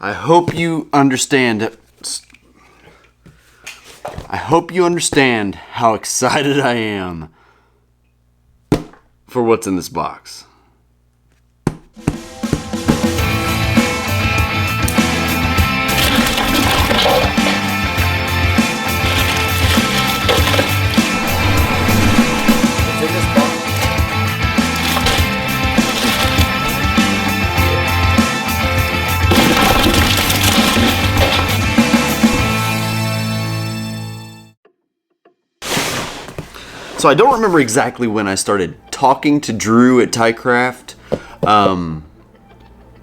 I hope you understand. I hope you understand how excited I am for what's in this box. So I don't remember exactly when I started talking to Drew at TieCraft,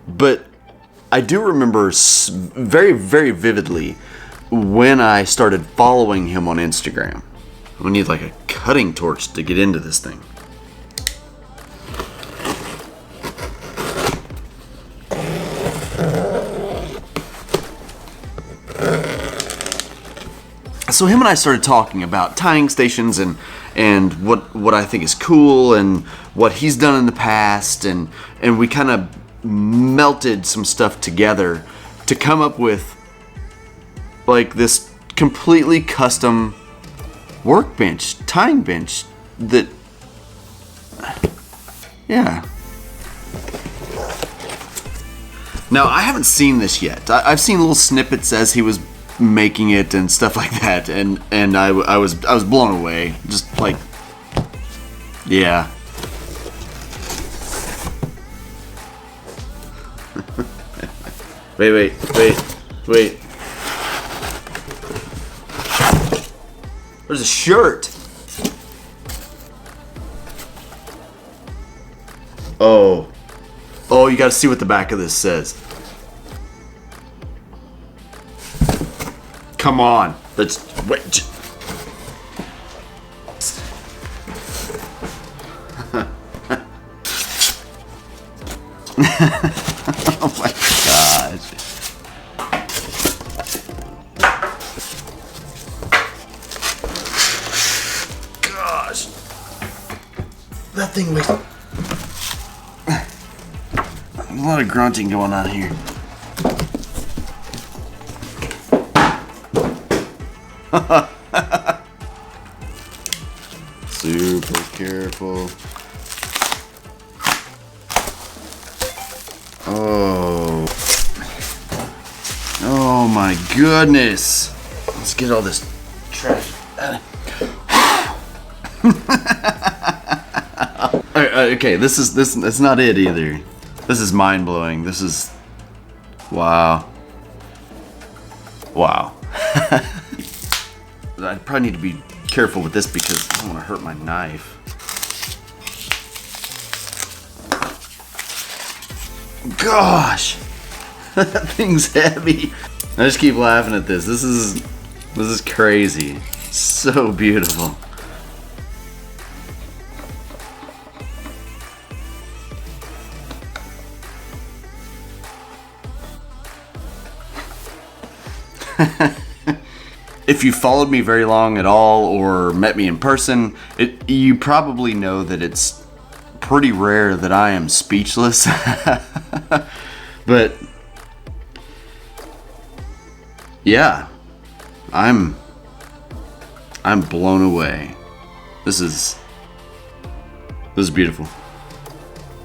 but I do remember very, very vividly when I started following him on Instagram. We need like a cutting torch to get into this thing. So him and I started talking about tying stations and what I think is cool and what he's done in the past, and we kind of melted some stuff together to come up with like this completely custom workbench, tying bench that, yeah. Now I haven't seen this yet. I've seen little snippets as he was making it and stuff like that, and I was blown away. Just like, yeah. wait. There's a shirt. Oh, you gotta see what the back of this says. Come on, let's wait. Oh my gosh. Gosh. That thing makes a lot of grunting going on here. Super careful. Oh my goodness. Let's get all this trash out of Okay, this it's not it either. This is mind-blowing. This is wow. I probably need to be careful with this because I don't want to hurt my knife. Gosh, that thing's heavy. I just keep laughing at this. This is crazy. So beautiful. If you followed me very long at all or met me in person, you probably know that it's pretty rare that I am speechless. But yeah, I'm blown away. This is beautiful.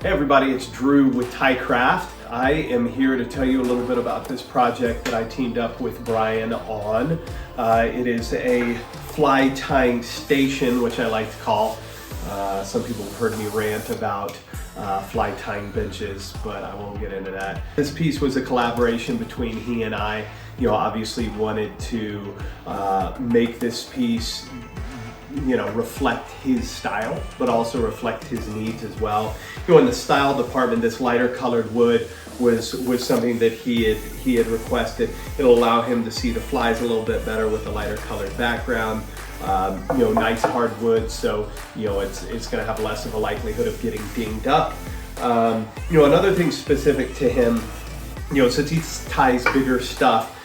Hey everybody, it's Drew with TieCraft. I am here to tell you a little bit about this project that I teamed up with Brian on. It is a fly tying station, which I like to call. Some people have heard me rant about fly tying benches, but I won't get into that. This piece was a collaboration between he and I. You know, obviously wanted to make this piece, you know, reflect his style, but also reflect his needs as well. You know, in the style department, this lighter colored wood was something that he had requested. It'll allow him to see the flies a little bit better with a lighter colored background. You know, nice hard wood, so you know it's going to have less of a likelihood of getting dinged up. You know, another thing specific to him, you know, since he ties bigger stuff,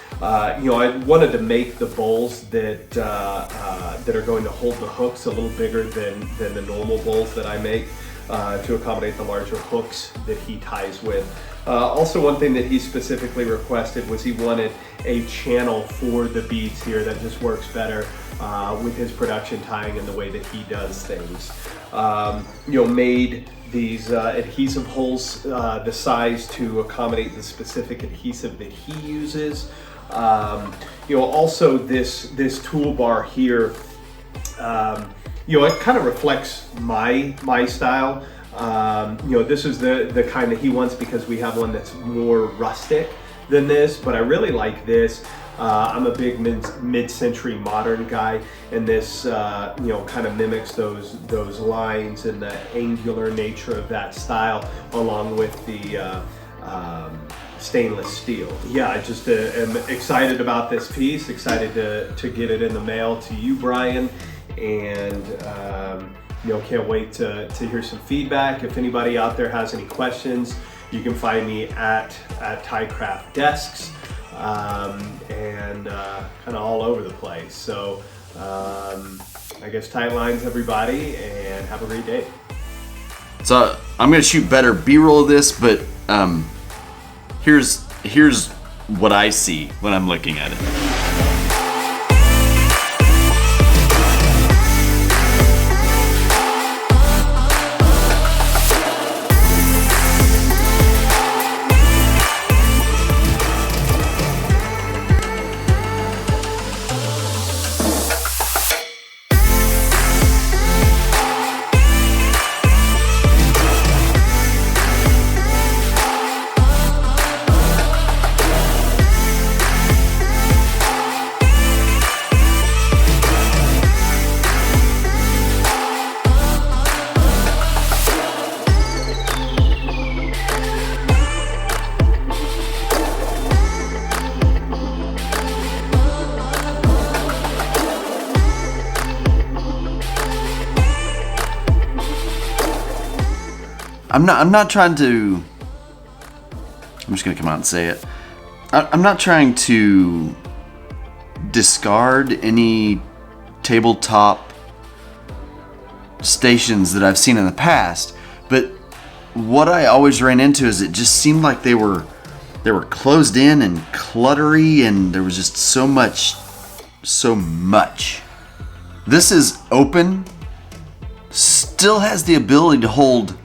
you know, I wanted to make the bowls that are going to hold the hooks a little bigger than the normal bowls that I make. to accommodate the larger hooks that he ties with. Also, one thing that he specifically requested was he wanted a channel for the beads here that just works better with his production tying and the way that he does things. Made these adhesive holes the size to accommodate the specific adhesive that he uses. Also this toolbar here, it kind of reflects my style. This is the kind that he wants because we have one that's more rustic than this, but I really like this. I'm a big mid-century modern guy, and this kind of mimics those lines and the angular nature of that style, along with the stainless steel. Yeah, I just am excited about this piece, excited to get it in the mail to you, Brian, and can't wait to hear some feedback. If anybody out there has any questions, you can find me at TieCraft Desks, and kind of all over the place. So I guess tight lines, everybody, and have a great day. So I'm gonna shoot better B-roll of this, but here's what I see when I'm looking at it. I'm not trying to, I'm just gonna come out and say it. I'm not trying to discard any tabletop stations that I've seen in the past, but what I always ran into is it just seemed like they were closed in and cluttery, and there was just so much. This is open, still has the ability to hold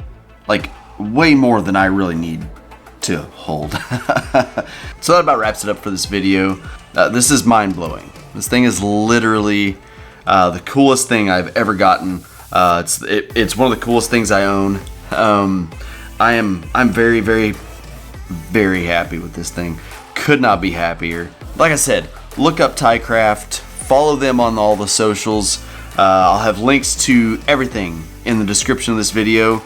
like way more than I really need to hold. So that about wraps it up for this video. This is mind-blowing. This thing is literally the coolest thing I've ever gotten. It's one of the coolest things I own. I'm very, very, very happy with this thing. Could not be happier. Like I said, look up TieCraft, follow them on all the socials. I'll have links to everything in the description of this video.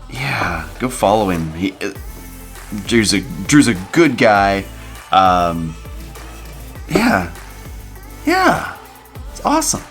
Yeah, go follow him. Drew's a good guy. Yeah, it's awesome.